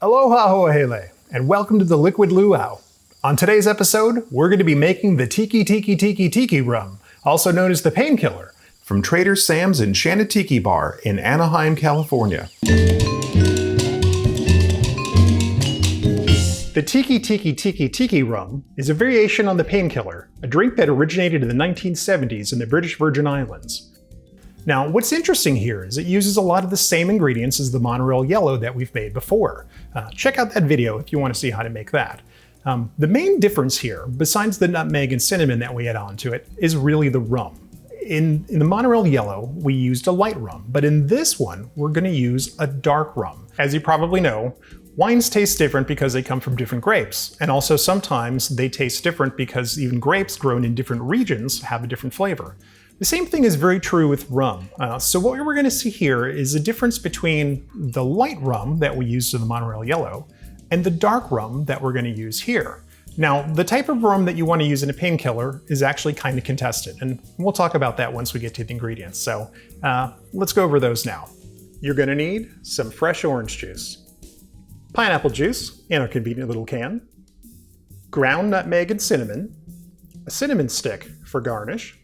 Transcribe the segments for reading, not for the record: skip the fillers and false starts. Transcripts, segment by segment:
Aloha hoahele, and welcome to the Liquid Luau. On today's episode, we're going to be making the Tiki Tiki Tiki Tiki rum, also known as the Painkiller, from Trader Sam's Enchanted Tiki Bar in Anaheim, California. The Tiki Tiki Tiki Tiki rum is a variation on the Painkiller, a drink that originated in the 1970s in the British Virgin Islands. Now, what's interesting here is it uses a lot of the same ingredients as the Monorail Yellow that we've made before. Check out that video if you want to see how to make that. The main difference here, besides the nutmeg and cinnamon that we add onto it, is really the rum. In the Monorail Yellow, we used a light rum, but in this one, we're going to use a dark rum. As you probably know, wines taste different because they come from different grapes, and also sometimes they taste different because even grapes grown in different regions have a different flavor. The same thing is very true with rum. So what we're going to see here is a difference between the light rum that we used in the Monorail Yellow and the dark rum that we're going to use here. Now, the type of rum that you want to use in a Painkiller is actually kind of contested, and we'll talk about that once we get to the ingredients. So let's go over those now. You're going to need some fresh orange juice, pineapple juice in a convenient little can, ground nutmeg and cinnamon, a cinnamon stick for garnish,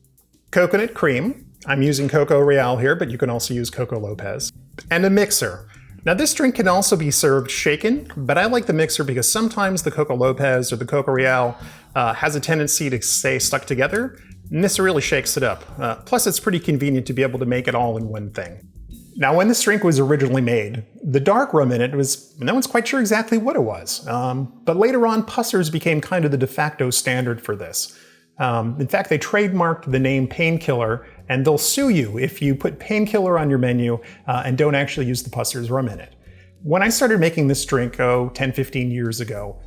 coconut cream, I'm using Coco Real here, but you can also use Coco Lopez, and a mixer. Now this drink can also be served shaken, but I like the mixer because sometimes the Coco Lopez or the Coco Real has a tendency to stay stuck together, and this really shakes it up. Plus it's pretty convenient to be able to make it all in one thing. Now when this drink was originally made, the dark rum in it no one's quite sure exactly what it was, but later on Pusser's became kind of the de facto standard for this. In fact, they trademarked the name Painkiller, and they'll sue you if you put Painkiller on your menu and don't actually use the Pusser's rum in it. When I started making this drink, 10, 15 years ago,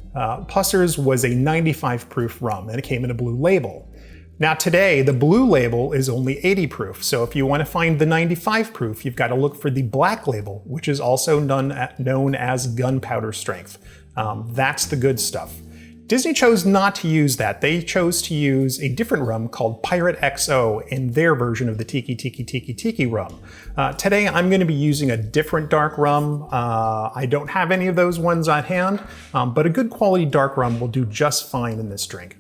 Pusser's was a 95 proof rum, and it came in a blue label. Now today, the blue label is only 80 proof, so if you want to find the 95 proof, you've got to look for the black label, which is also known as gunpowder strength. That's the good stuff. Disney chose not to use that. They chose to use a different rum called Pirate XO in their version of the Tiki Tiki Tiki Tiki rum. Today I'm going to be using a different dark rum. I don't have any of those ones on hand, but a good quality dark rum will do just fine in this drink.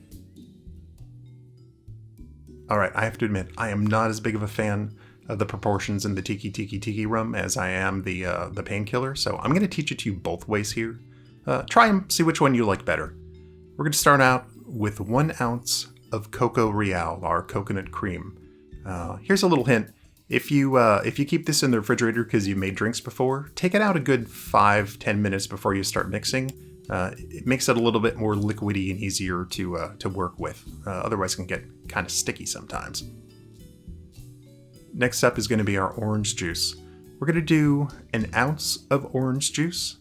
All right, I have to admit, I am not as big of a fan of the proportions in the Tiki Tiki Tiki rum as I am the Painkiller, so I'm going to teach it to you both ways here. Try and see which one you like better. We're going to start out with 1 ounce of Coco Real, our coconut cream. Here's a little hint. If you keep this in the refrigerator because you've made drinks before, take it out a good 5-10 minutes before you start mixing. It makes it a little bit more liquidy and easier to work with. Otherwise it can get kind of sticky sometimes. Next up is going to be our orange juice. We're going to do 1 ounce of orange juice.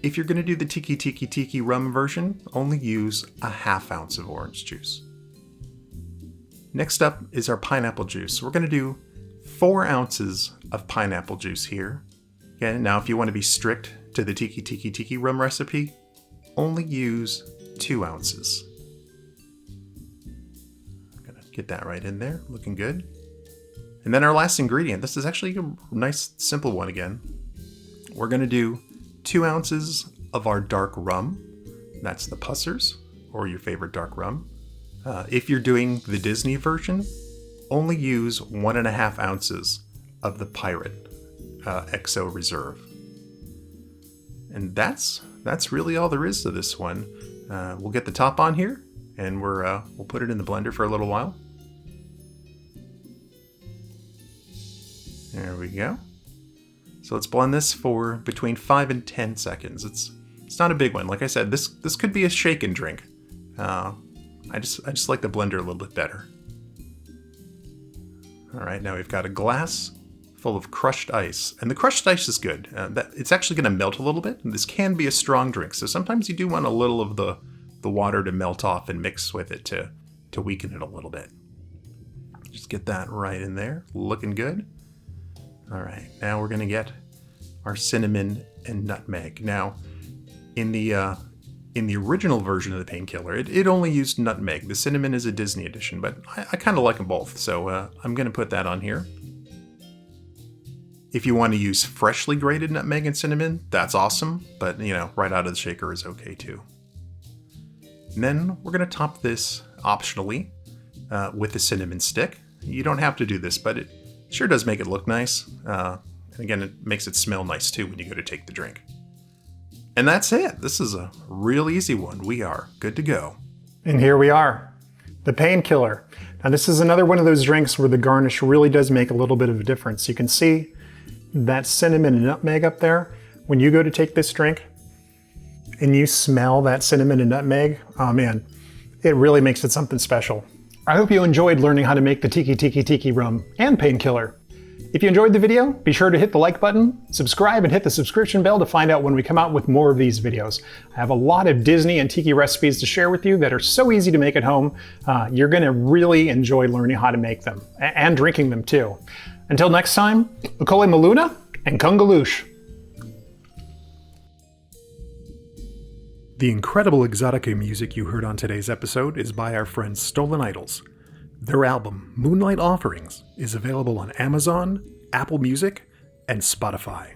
If you're going to do the Tiki Tiki Tiki rum version, only use 1/2 ounce of orange juice. Next up is our pineapple juice. We're going to do 4 ounces of pineapple juice here. Okay, now if you want to be strict to the Tiki Tiki Tiki rum recipe, only use 2 ounces. I'm going to get that right in there, looking good. And then our last ingredient, this is actually a nice simple one again. We're going to do 2 ounces of our dark rum. That's the Pusser's, or your favorite dark rum. If you're doing the Disney version, only use 1.5 ounces of the Pirate XO Reserve. And that's really all there is to this one. We'll get the top on here, and we'll put it in the blender for a little while. There we go. So let's blend this for between 5 and 10 seconds. It's not a big one. Like I said, this could be a shaken drink. I just like the blender a little bit better. All right, now we've got a glass full of crushed ice, and the crushed ice is good. It's actually going to melt a little bit. And this can be a strong drink, so sometimes you do want a little of the water to melt off and mix with it to weaken it a little bit. Just get that right in there, looking good. All right, now we're going to get our cinnamon and nutmeg. Now, in the original version of the Painkiller, it only used nutmeg. The cinnamon is a Disney edition, but I kind of like them both, so I'm going to put that on here. If you want to use freshly grated nutmeg and cinnamon, that's awesome, but right out of the shaker is okay too. And then we're going to top this optionally with a cinnamon stick. You don't have to do this, but it sure does make it look nice. And again, it makes it smell nice too when you go to take the drink. And that's it. This is a real easy one. We are good to go. And here we are, the Painkiller. Now this is another one of those drinks where the garnish really does make a little bit of a difference. You can see that cinnamon and nutmeg up there. When you go to take this drink and you smell that cinnamon and nutmeg, oh man, it really makes it something special. I hope you enjoyed learning how to make the Tiki Tiki Tiki rum and Painkiller. If you enjoyed the video, be sure to hit the like button, subscribe, and hit the subscription bell to find out when we come out with more of these videos. I have a lot of Disney and Tiki recipes to share with you that are so easy to make at home. You're going to really enjoy learning how to make them and drinking them too. Until next time, Ukole Maluna and Kungaloosh. The incredible Exotica music you heard on today's episode is by our friends Stolen Idols. Their album, Moonlight Offerings, is available on Amazon, Apple Music, and Spotify.